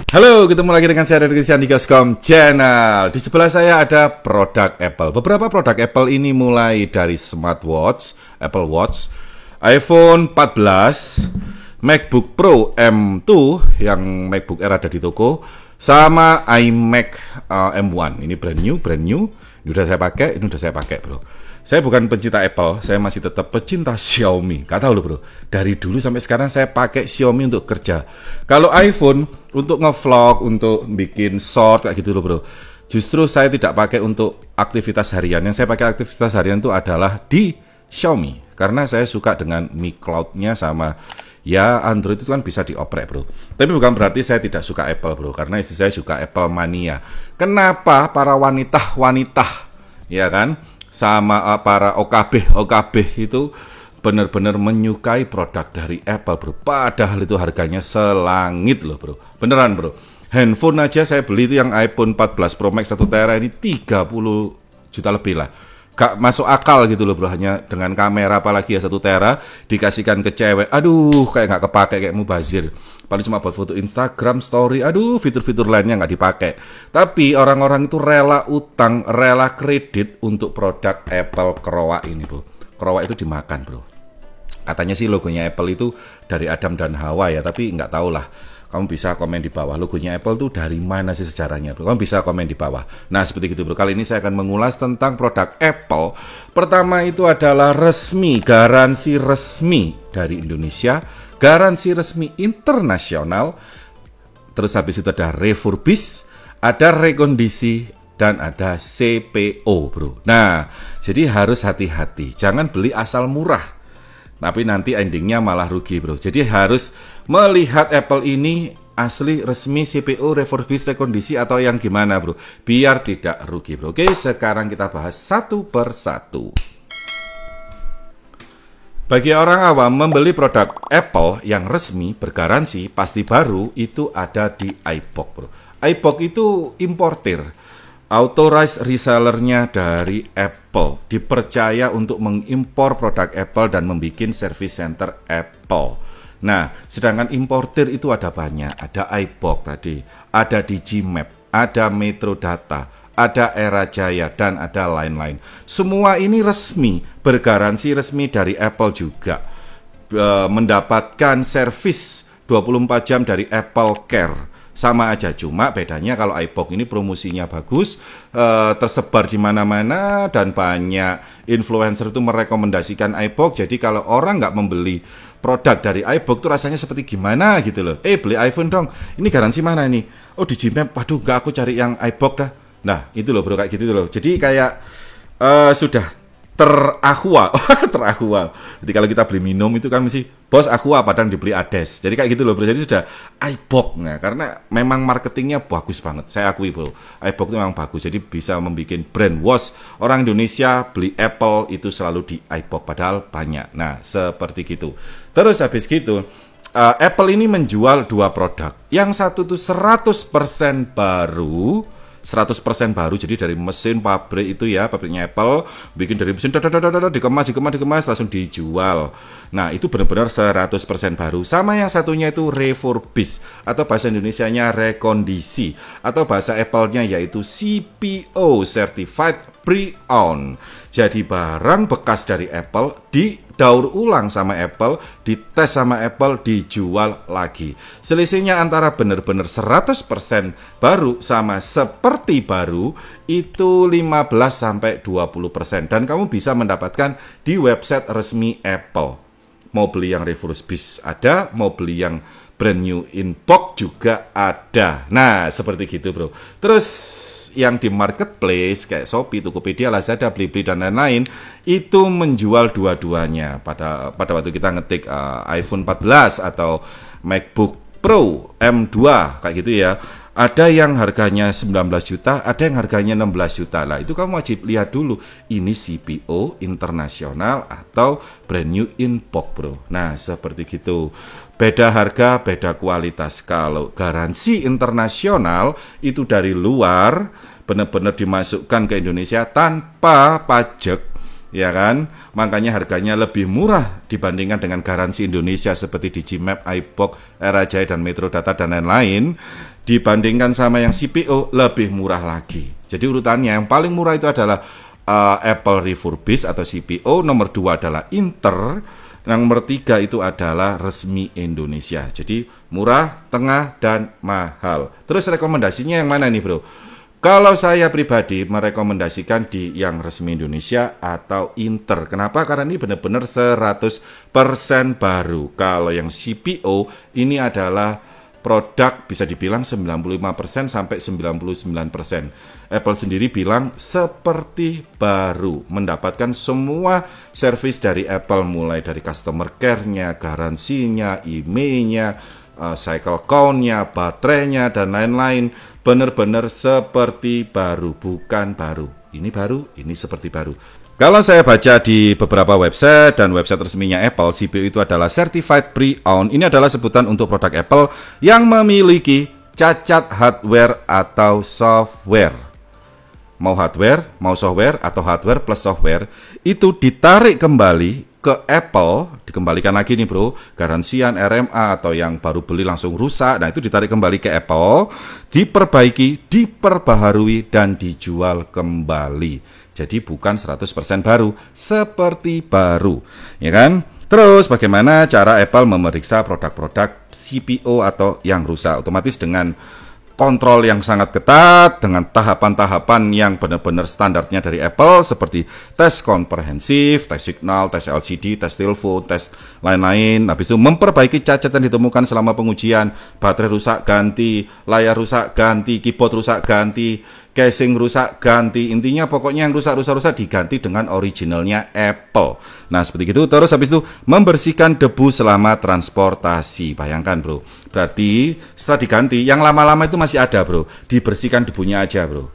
Halo, ketemu lagi dengan saya dari Christian di Gascom Channel. Di sebelah saya ada produk Apple. Beberapa produk Apple ini mulai dari smartwatch, Apple Watch, iPhone 14, MacBook Pro M2 yang MacBook Air ada di toko, sama iMac M1. Ini brand new. Ini udah saya pakai, bro. Saya bukan pencinta Apple, saya masih tetap pecinta Xiaomi. Gak tahu loh, bro. Dari dulu sampai sekarang saya pakai Xiaomi untuk kerja. Kalau iPhone untuk ngevlog, untuk bikin short kayak gitu loh, bro. Justru saya tidak pakai untuk aktivitas harian. Yang saya pakai aktivitas harian itu adalah di Xiaomi. Karena saya suka dengan Mi Cloud-nya sama ya Android itu kan bisa dioprek, bro. Tapi bukan berarti saya tidak suka Apple, bro. Karena istri saya suka Apple mania. Kenapa para wanita, ya kan? Sama para OKB itu benar-benar menyukai produk dari Apple, bro. Padahal itu harganya selangit loh, bro. Beneran, bro. Handphone aja saya beli itu yang iPhone 14 Pro Max 1 tera ini 30 juta lebih lah. Gak masuk akal gitu loh, bro. Hanya dengan kamera apalagi ya 1 tera dikasihkan ke cewek. Aduh, kayak gak kepake, kayak mubazir. Paling cuma buat foto Instagram, story, aduh fitur-fitur lainnya nggak dipakai. Tapi orang-orang itu rela utang, rela kredit untuk produk Apple Kroa ini, bro. Kroa itu dimakan, bro. Katanya sih logonya Apple itu dari Adam dan Hawa ya, tapi nggak tahu lah. Kamu bisa komen di bawah, logonya Apple itu dari mana sih sejarahnya, bro? Kamu bisa komen di bawah. Nah, seperti itu, bro. Kali ini saya akan mengulas tentang produk Apple. Pertama itu adalah garansi resmi dari Indonesia, garansi resmi internasional, terus habis itu ada refurbish, ada rekondisi, dan ada CPO, bro. Nah, jadi harus hati-hati, jangan beli asal murah, tapi nanti endingnya malah rugi, bro. Jadi harus melihat Apple ini asli, resmi, CPO, refurbish, rekondisi, atau yang gimana, bro, biar tidak rugi, bro. Oke, sekarang kita bahas satu per satu. Bagi orang awam, membeli produk Apple yang resmi, bergaransi, pasti baru, itu ada di iBox, bro. iBox itu importir, authorized resellernya dari Apple, dipercaya untuk mengimpor produk Apple dan membuat service center Apple. Nah, sedangkan importir itu ada banyak, ada iBox tadi, ada Digimap, ada Metro Data, ada Era Jaya, dan ada lain-lain. Semua ini resmi, bergaransi resmi dari Apple juga. Mendapatkan servis 24 jam dari Apple Care. Sama aja, cuma bedanya kalau iBox ini promosinya bagus, tersebar di mana-mana, dan banyak influencer itu merekomendasikan iBox. Jadi kalau orang nggak membeli produk dari iBox tuh rasanya seperti gimana gitu loh. Beli iPhone dong, ini garansi mana nih? Oh, Digimap, waduh nggak, aku cari yang iBox dah. Nah, itu loh, bro, kayak gitu loh. Jadi kayak sudah terakhua. Jadi kalau kita beli minum itu kan mesti bos aqua padahal dibeli ades. Jadi kayak gitu loh, bro. Jadi sudah iBox. Nah, karena memang marketingnya bagus banget. Saya akui, bro. iBox itu memang bagus. Jadi bisa membuat brand wash. Orang Indonesia beli Apple itu selalu di iBox, padahal banyak. Nah, seperti gitu. Terus habis gitu, Apple ini menjual dua produk. Yang satu tuh 100% baru. 100% baru, jadi dari mesin pabrik itu ya, pabriknya Apple bikin dari mesin dikemas langsung dijual. Nah, itu benar-benar 100% baru. Sama yang satunya itu refurbish, atau bahasa Indonesianya rekondisi, atau bahasa Apple-nya yaitu CPO, Certified Pre-Owned. Jadi barang bekas dari Apple didaur ulang sama Apple, dites sama Apple, dijual lagi. Selisihnya antara benar-benar 100% baru sama seperti baru itu 15-20%. Dan kamu bisa mendapatkan di website resmi Apple. Mau beli yang refurbish ada, mau beli yang brand new in box juga ada. Nah, seperti gitu, bro. Terus yang di marketplace kayak Shopee, Tokopedia, Lazada, Blibli, dan lain-lain itu menjual dua-duanya. Pada waktu kita ngetik iPhone 14 atau MacBook Pro M2 kayak gitu ya. Ada yang harganya 19 juta, ada yang harganya 16 juta. Lah, itu kamu wajib lihat dulu, ini CPO internasional atau brand new in box, bro. Nah, seperti gitu. Beda harga, beda kualitas. Kalau garansi internasional itu dari luar, benar-benar dimasukkan ke Indonesia tanpa pajak, ya kan? Makanya harganya lebih murah dibandingkan dengan garansi Indonesia seperti Digimap, iBox, Era Jaya, dan Metro Data, dan lain-lain. dibandingkan sama yang CPO lebih murah lagi. Jadi urutannya yang paling murah itu adalah Apple Refurbished atau CPO, nomor 2 adalah Inter, nomor 3 itu adalah resmi Indonesia. Jadi murah, tengah, dan mahal. Terus rekomendasinya yang mana nih bro? Kalau saya pribadi merekomendasikan di yang resmi Indonesia atau Inter. Kenapa? Karena ini benar-benar 100% baru. Kalau yang CPO ini adalah produk bisa dibilang 95% sampai 99%. Apple sendiri bilang seperti baru, mendapatkan semua servis dari Apple mulai dari customer care-nya, garansinya, email-nya, cycle count-nya, baterainya, dan lain-lain. Benar-benar seperti baru, bukan baru. Ini baru, ini seperti baru. Kalau saya baca di beberapa website dan website resminya Apple, CPU itu adalah Certified Pre-Owned. Ini adalah sebutan untuk produk Apple yang memiliki cacat hardware atau software. Mau hardware, mau software, atau hardware plus software, itu ditarik kembali ke Apple, dikembalikan lagi nih bro, garansian RMA atau yang baru beli langsung rusak, nah itu ditarik kembali ke Apple, diperbaiki, diperbaharui, dan dijual kembali. Jadi bukan 100% baru, seperti baru, ya kan? Terus bagaimana cara Apple memeriksa produk-produk CPO atau yang rusak? Otomatis dengan kontrol yang sangat ketat, dengan tahapan-tahapan yang benar-benar standarnya dari Apple, seperti tes komprehensif, tes signal, tes LCD, tes telepon, tes lain-lain. Habis itu memperbaiki cacat yang ditemukan selama pengujian, baterai rusak ganti, layar rusak ganti, keyboard rusak ganti, casing rusak ganti. Intinya pokoknya yang rusak diganti dengan originalnya Apple. Nah seperti itu. Terus habis itu membersihkan debu selama transportasi. Bayangkan bro, berarti setelah diganti yang lama-lama itu masih ada bro, dibersihkan debunya aja bro.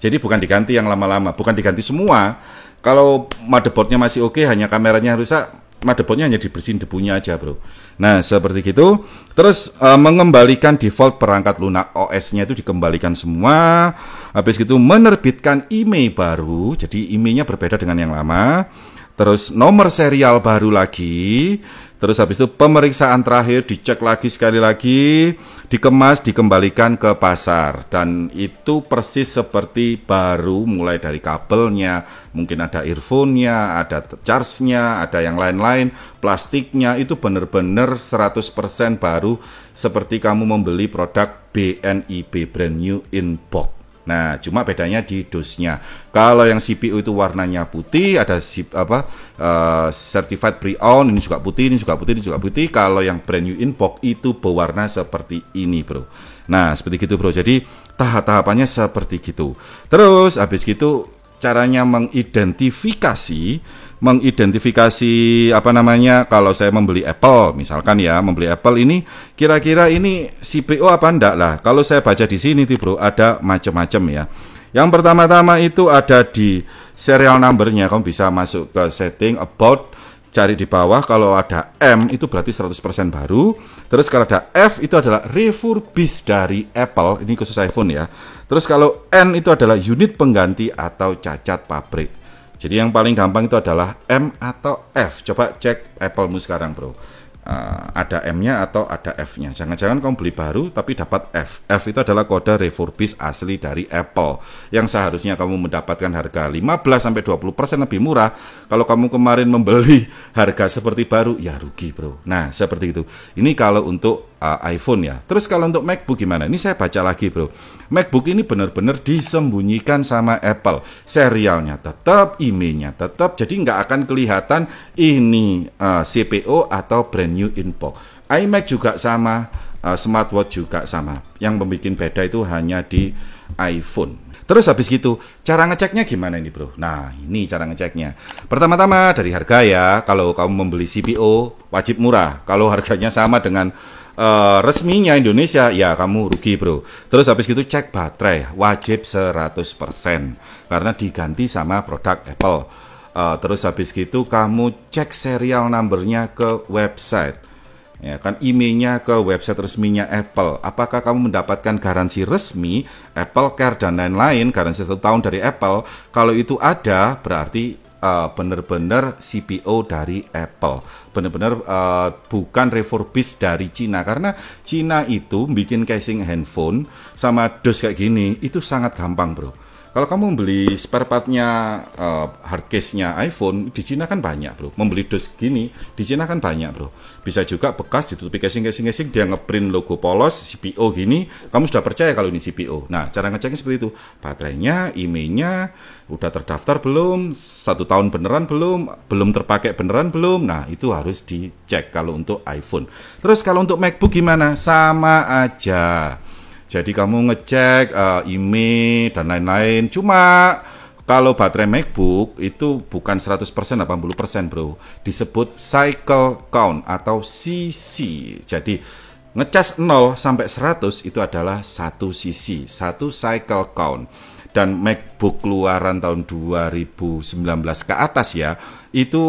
Jadi bukan diganti yang lama-lama, bukan diganti semua. Kalau motherboardnya masih oke, hanya kameranya rusak, motherboardnya hanya dibersihin debunya aja bro. Nah seperti itu. Terus mengembalikan default perangkat lunak OS-nya itu dikembalikan semua. Habis itu menerbitkan IMEI baru, jadi IMEI-nya berbeda dengan yang lama. Terus nomor serial baru lagi. Terus habis itu pemeriksaan terakhir, dicek lagi sekali lagi, dikemas, dikembalikan ke pasar. Dan itu persis seperti baru, mulai dari kabelnya, mungkin ada earphone-nya, ada charge-nya, ada yang lain-lain, plastiknya, itu benar-benar 100% baru, seperti kamu membeli produk BNIB, brand new in box. Nah, cuma bedanya di dosnya. Kalau yang CPU itu warnanya putih, ada certified pre-owned, ini juga putih, ini juga putih, ini juga putih. Kalau yang brand new in box itu berwarna seperti ini, bro. Nah, seperti gitu, bro. Jadi tahap-tahapannya seperti gitu. Terus habis gitu caranya mengidentifikasi kalau saya membeli Apple, misalkan ya, membeli Apple ini kira-kira ini CPO apa enggak lah. Kalau saya baca di sini tuh bro, ada macam-macam ya. Yang pertama-tama itu ada di serial number-nya, kamu bisa masuk ke setting about, cari di bawah. Kalau ada M itu berarti 100% baru. Terus kalau ada F itu adalah refurbished dari Apple, ini khusus iPhone ya. Terus kalau N itu adalah unit pengganti atau cacat pabrik. Jadi yang paling gampang itu adalah M atau F. Coba cek Apple-mu sekarang bro. Ada M-nya atau ada F-nya. Jangan-jangan kamu beli baru tapi dapat F. F itu adalah kode refurbished asli dari Apple, yang seharusnya kamu mendapatkan harga 15-20% lebih murah. Kalau kamu kemarin membeli harga seperti baru, ya rugi bro. Nah seperti itu. Ini kalau untuk iPhone ya. Terus kalau untuk MacBook gimana? Ini saya baca lagi bro. MacBook ini benar-benar disembunyikan sama Apple. Serialnya tetap, emailnya tetap. Jadi nggak akan kelihatan ini CPO atau brand new in box. iMac juga sama, smartwatch juga sama. Yang membuat beda itu hanya di iPhone. Terus habis gitu, cara ngeceknya gimana ini bro? Nah ini cara ngeceknya. Pertama-tama dari harga ya. Kalau kamu membeli CPO wajib murah. Kalau harganya sama dengan resminya Indonesia, ya kamu rugi bro. Terus habis gitu cek baterai, wajib 100% karena diganti sama produk Apple. Terus habis gitu kamu cek serial number-nya ke website, ya kan, emailnya ke website resminya Apple. Apakah kamu mendapatkan garansi resmi Apple Care dan lain-lain, garansi 1 tahun dari Apple? Kalau itu ada, berarti benar-benar CPO dari Apple, benar-benar bukan refurbish dari Cina, karena Cina itu bikin casing handphone sama dos kayak gini itu sangat gampang bro. Kalau kamu beli spare partnya hard case-nya iPhone di Cina kan banyak bro, membeli dos gini di Cina kan banyak bro. Bisa juga bekas ditutupi casing dia ngeprint logo polos CPO gini, kamu sudah percaya kalau ini CPO. Nah cara ngeceknya seperti itu, baterainya, IMEI-nya udah terdaftar belum, 1 tahun beneran belum terpakai beneran belum. Nah itu harus dicek kalau untuk iPhone. Terus kalau untuk MacBook gimana? Sama aja. Jadi kamu ngecek IMEI dan lain-lain. Cuma kalau baterai MacBook itu bukan 100%, 80% bro. Disebut cycle count atau CC. Jadi ngecas 0 sampai 100 itu adalah 1 CC, 1 cycle count. Dan MacBook keluaran tahun 2019 ke atas ya, itu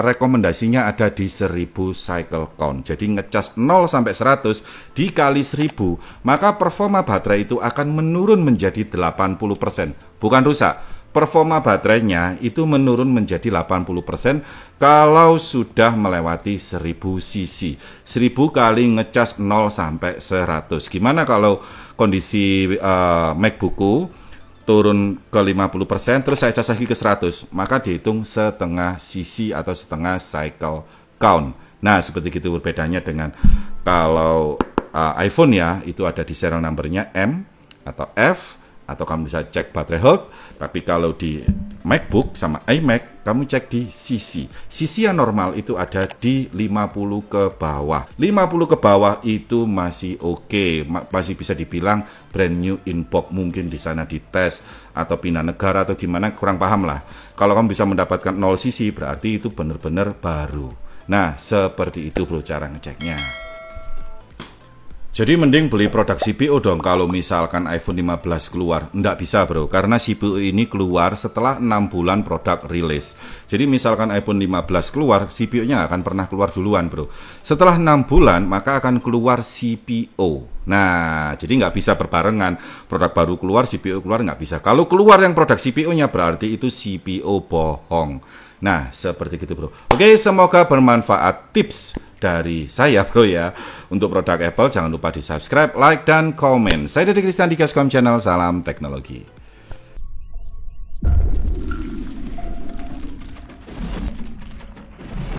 rekomendasinya ada di 1000 cycle count. Jadi ngecas 0 sampai 100 dikali 1000, maka performa baterai itu akan menurun menjadi 80%. Bukan rusak, performa baterainya itu menurun menjadi 80% kalau sudah melewati 1000 cc. 1000 kali ngecas 0 sampai 100. Gimana kalau kondisi MacBookku turun ke 50%, terus saya cas lagi ke 100, maka dihitung setengah cc atau setengah cycle count. Nah, seperti itu berbedanya dengan kalau iPhone ya, itu ada di serial numbernya M atau F, atau kamu bisa cek baterai health. Tapi kalau di MacBook sama iMac, kamu cek di CC. CC yang normal itu ada di 50 ke bawah. 50 ke bawah itu masih oke, masih bisa dibilang brand new in box. Mungkin di sana dites atau pindah negara atau gimana, kurang paham lah. Kalau kamu bisa mendapatkan 0 CC berarti itu benar-benar baru. Nah, seperti itu bro cara ngeceknya. Jadi mending beli produk CPO dong kalau misalkan iPhone 15 keluar. Nggak bisa bro, karena CPO ini keluar setelah 6 bulan produk rilis. Jadi misalkan iPhone 15 keluar, CPO-nya nggak akan pernah keluar duluan bro. Setelah 6 bulan, maka akan keluar CPO. Nah, jadi nggak bisa berbarengan. Produk baru keluar, CPO keluar, nggak bisa. Kalau keluar yang produk CPO-nya berarti itu CPO bohong. Nah, seperti itu bro. Oke, semoga bermanfaat tips dari saya bro ya. Untuk produk Apple jangan lupa di subscribe, like, dan komen. Saya dari Christian di Gascom Channel, salam teknologi.